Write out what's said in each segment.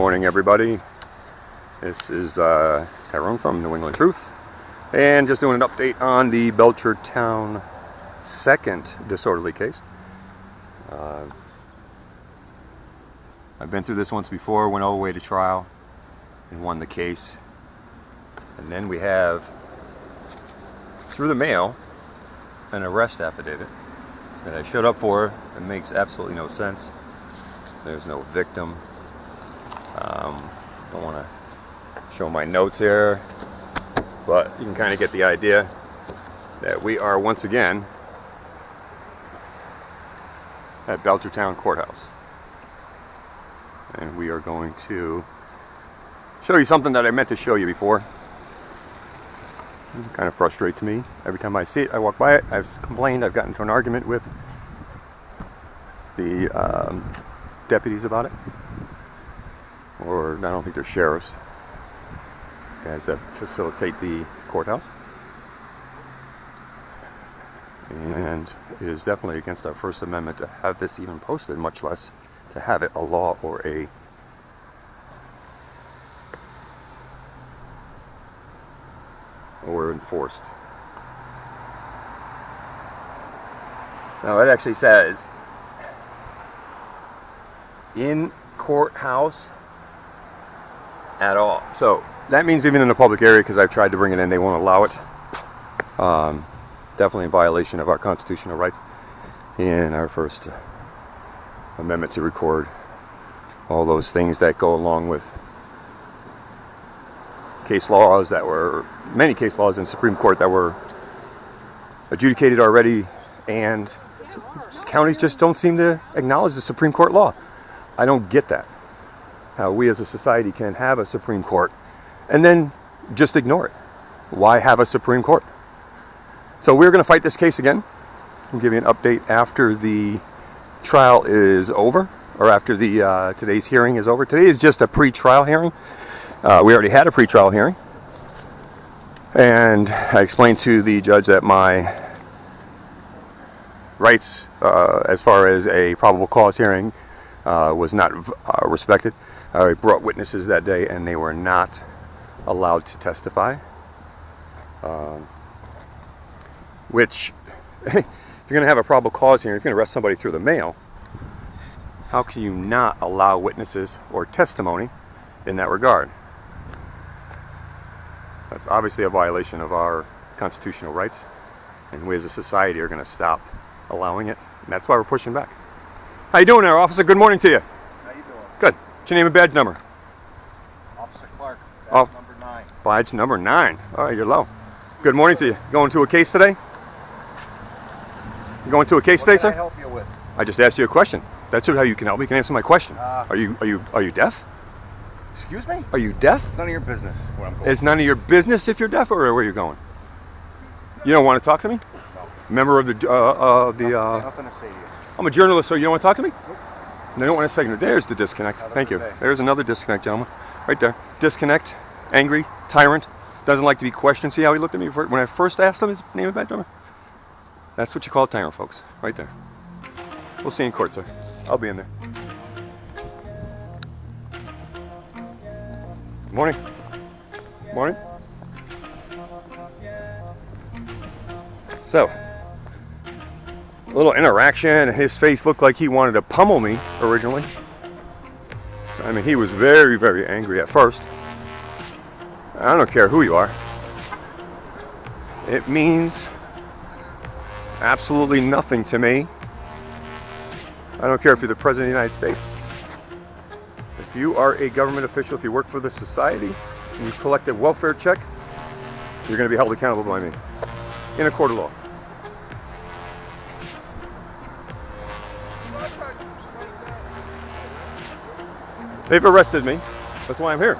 morning, everybody. This is Tyrone from New England Truth, and just doing an update on the Belchertown second disorderly case. I've been through this once before, went all the way to trial and won the case. And then we have, through the mail, an arrest affidavit that I showed up for. It makes absolutely no sense. There's no victim. Don't want to show my notes here, but you can kind of get the idea that we are once again at Belchertown Courthouse. And we are going to show you something that I meant to show you before. It kind of frustrates me. Every time I see it, I walk by it. I've complained, I've gotten into an argument with the deputies about it. Or I don't think they're sheriffs, guys that facilitate the courthouse. And it is definitely against our First Amendment to have this even posted, much less to have it a law or enforced. Now it actually says in courthouse at all. So that means even in a public area, because I've tried to bring it in, they won't allow it. Definitely in violation of our constitutional rights and our First Amendment to record all those things that go along with case laws that were, many case laws in Supreme Court that were adjudicated already, and counties just don't seem to acknowledge the Supreme Court law. I don't get that. How we as a society can have a Supreme Court and then just ignore it. Why have a Supreme Court? So we're going to fight this case again. I'll give you an update after the trial is over, or after the today's hearing is over. Today is just a pre-trial hearing. We already had a pre-trial hearing, and I explained to the judge that my rights as far as a probable cause hearing was not respected. I brought witnesses that day and they were not allowed to testify. Which, if you're going to have a probable cause hearing, if you're going to arrest somebody through the mail, how can you not allow witnesses or testimony in that regard? That's obviously a violation of our constitutional rights, and we as a society are going to stop allowing it, and that's why we're pushing back. How you doing there, officer? Good morning to you. How you doing? Good. What's your name and badge number? Officer Clark, badge number 9. Badge number 9. All right, you're low. Good morning to you. Going to a case today? You going to a case today, sir? What can I help you with? I just asked you a question. That's how you can help me. You can answer my question. Are you deaf? Excuse me? Are you deaf? It's none of your business where I'm going. It's none of your business if you're deaf, or where you're going. You don't want to talk to me? No. Member of the Nothing to say to you. I'm a journalist, so you don't want to talk to me? Nope. No, I don't want to say. There's the disconnect. Thank you. Day. There's another disconnect, gentlemen. Right there. Disconnect. Angry. Tyrant. Doesn't like to be questioned. See how he looked at me when I first asked him his name and badge number? That's what you call a tyrant, folks. Right there. We'll see you in court, sir. I'll be in there. Good morning. Good morning. So, a little interaction, and his face looked like he wanted to pummel me originally. I mean, he was very, very angry at first. I don't care who you are. It means absolutely nothing to me. I don't care if you're the President of the United States. If you are a government official, if you work for the society, and you collect a welfare check, you're going to be held accountable by me in a court of law. They've arrested me. That's why I'm here.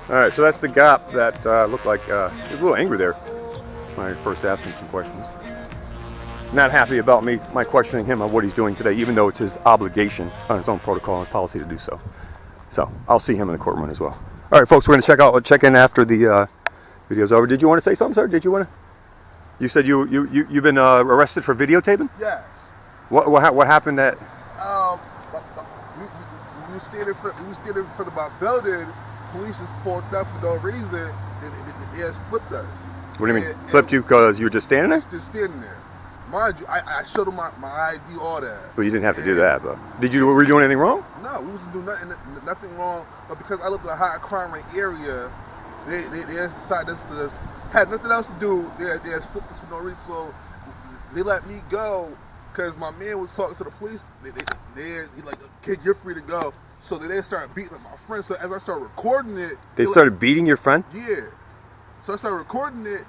Alright, so that's the gap that looked like he was a little angry there when I first asked him some questions. Not happy about my questioning him on what he's doing today, even though it's his obligation on his own protocol and policy to do so. So I'll see him in the courtroom as well. All right, folks, we're going to check in after the video's over. Did you want to say something, sir? Did you want to? You said you've been arrested for videotaping? Yes. What happened that? We were standing in front of my building. Police just pulled up for no reason. They just flipped us. What do you mean? Flipped you because you were just standing there? Just standing there. Mind you, I showed them my ID, all that. But you didn't have to do that, though. Were you doing anything wrong? No, we wasn't doing nothing wrong. But because I lived in a high crime rate area, they just decided to had nothing else to do. They just flipped us for no reason. So they let me go because my man was talking to the police. He like, kid, you're free to go. So they started beating up my friend. So as I started recording it, they started beating your friend? Yeah. So I started recording it.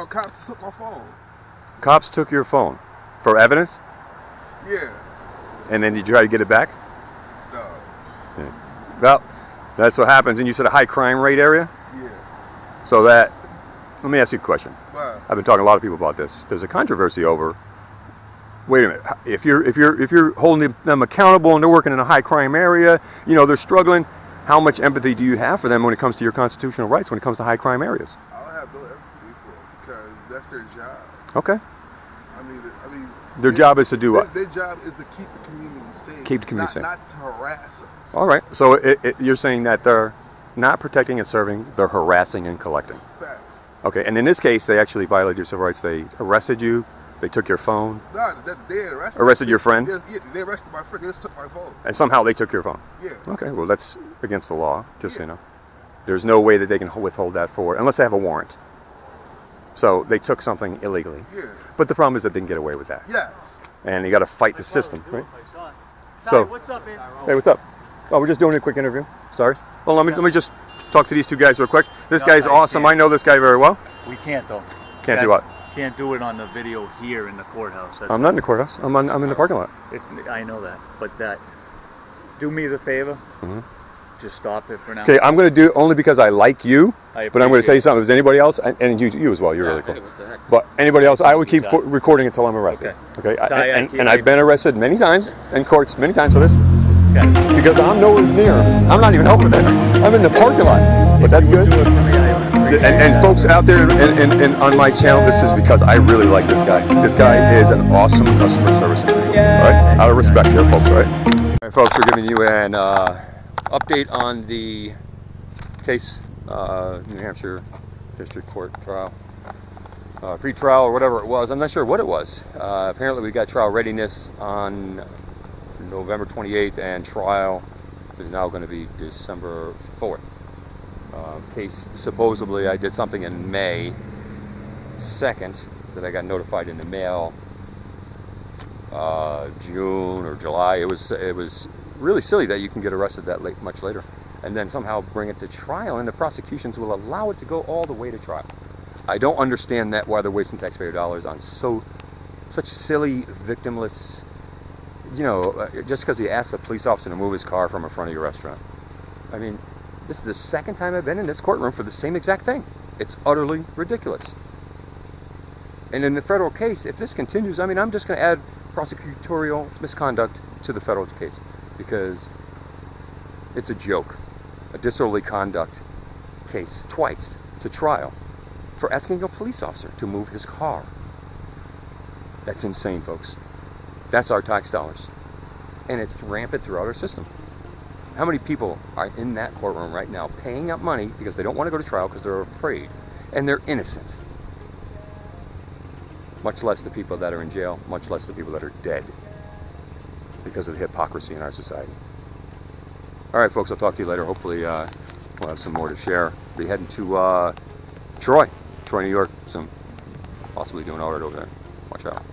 Cops took my phone. Cops took your phone for evidence? Yeah. And then did you try to get it back? No. Yeah. Well, that's what happens. And you said a high crime rate area? Yeah. So let me ask you a question. Wow. I've been talking to a lot of people about this. There's a controversy over. Wait a minute. If you're holding them accountable and they're working in a high crime area, you know they're struggling. How much empathy do you have for them when it comes to your constitutional rights? When it comes to high crime areas? I don't have no empathy for it because that's their job. Okay. I mean, their job is to do what? Their job is to keep the community safe. Keep the community safe. Not to harass us. All right. So you're saying that they're not protecting and serving, they're harassing and collecting. Facts. Okay. And in this case, they actually violated your civil rights. They arrested you. They took your phone. No, they arrested your friend? Yeah, they arrested my friend. They just took my phone. And somehow they took your phone? Yeah. Okay, well that's against the law, just so you know. There's no way that they can withhold that for, unless they have a warrant. So they took something illegally. Yeah. But the problem is that they can get away with that. Yes. And you got to fight the system, right? So, what's up, man? Hey, what's up? Oh, we're just doing a quick interview. Sorry. Well, let me just talk to these two guys real quick. This guy's awesome. I know this guy very well. We can't though. Can't do what? Can't do it on the video here in the courthouse. I'm not in the courthouse. I'm in the parking lot. I know that, but do me the favor. Mm-hmm. Just stop it for now. Okay, I'm going to do it only because I like you. But I'm going to tell you something. If there's anybody else, and you as well, you're really cool. But anybody else, I would keep recording until I'm arrested. Okay. And I've been arrested many times in courts many times for this. Okay. Because I'm nowhere near. I'm not even helping it. I'm in the parking lot. But that's good. And folks out there and on my channel, this is because I really like this guy. This guy is an awesome customer service employee. All right? Out of respect here, folks. All right. All right, folks, we're giving you an update on the case, New Hampshire District Court trial, pre-trial or whatever it was. I'm not sure what it was. Apparently we got trial readiness on November 28th and trial is now going to be December 4th. Case, supposedly I did something in May 2nd that I got notified in the mail June or July. It was really silly that you can get arrested that late, much later, and then somehow bring it to trial, and the prosecutions will allow it to go all the way to trial. I don't understand that, why they're wasting taxpayer dollars on such silly, victimless, you know, just because he asked a police officer to move his car from in front of your restaurant. I mean, this is the second time I've been in this courtroom for the same exact thing. It's utterly ridiculous. And in the federal case, if this continues, I mean, I'm just going to add prosecutorial misconduct to the federal case because it's a joke. A disorderly conduct case twice to trial for asking a police officer to move his car. That's insane, folks. That's our tax dollars. And it's rampant throughout our system. How many people are in that courtroom right now paying up money because they don't want to go to trial because they're afraid and they're innocent? Much less the people that are in jail, much less the people that are dead because of the hypocrisy in our society. All right, folks, I'll talk to you later. Hopefully we'll have some more to share. Be heading to Troy, New York. Possibly doing audit over there. Watch out.